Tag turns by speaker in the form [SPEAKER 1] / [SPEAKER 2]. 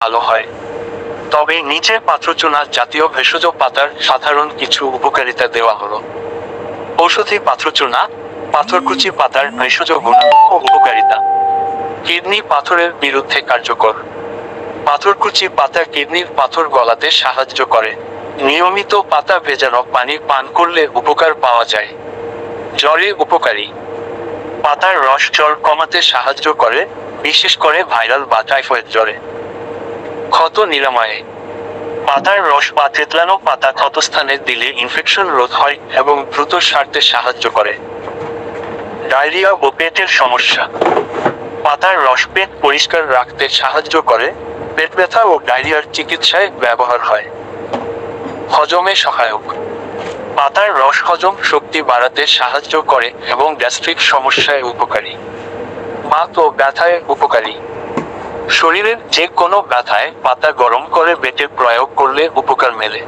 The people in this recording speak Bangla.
[SPEAKER 1] ভালো হয়। তবে নিচে পাত্রচূনা জাতীয় ভেষজ পাতার সাধারণ কিছু উপকারিতা দেওয়া হলো। ঔষধি পাত্রচূনা, পাথরকুচি পাতার ভেষজ গুণ ও উপকারিতা। কিডনি পাথরের বিরুদ্ধে কার্যকর। পাথরকুচি পাতা কিডনির পাথর গলাতে সাহায্য করে। নিয়মিত পাতা ভেজানো পানি পান করলে উপকার পাওয়া যায়। জ্বরে উপকারী। পাতার রস জ্বর কমাতে সাহায্য করে, বিশেষ করে ভাইরাল বা টাইফয়েড জ্বরে। ক্ষত নিরাময়ে। পাতার রস বা থেতলানো পাতা ক্ষতস্থানে দিলে ইনফেকশন রোধ হয় এবং দ্রুত সারতে সাহায্য করে। ডায়রিয়া ও পেটের সমস্যা। পাতার রস পেট পরিষ্কার রাখতে সাহায্য করে, পেট ব্যথা ও ডায়রিয়ার চিকিৎসায় ব্যবহার হয়। হজমে সহায়ক। পাতার রস হজম শক্তি বাড়াতে সাহায্য করে এবং গ্যাস্ট্রিক সমস্যায় উপকারী। বাত ও ব্যথায় উপকারী। শরীরের যে কোনো ব্যথায় পাতা গরম করে বেটে প্রয়োগ করলে উপকার মেলে।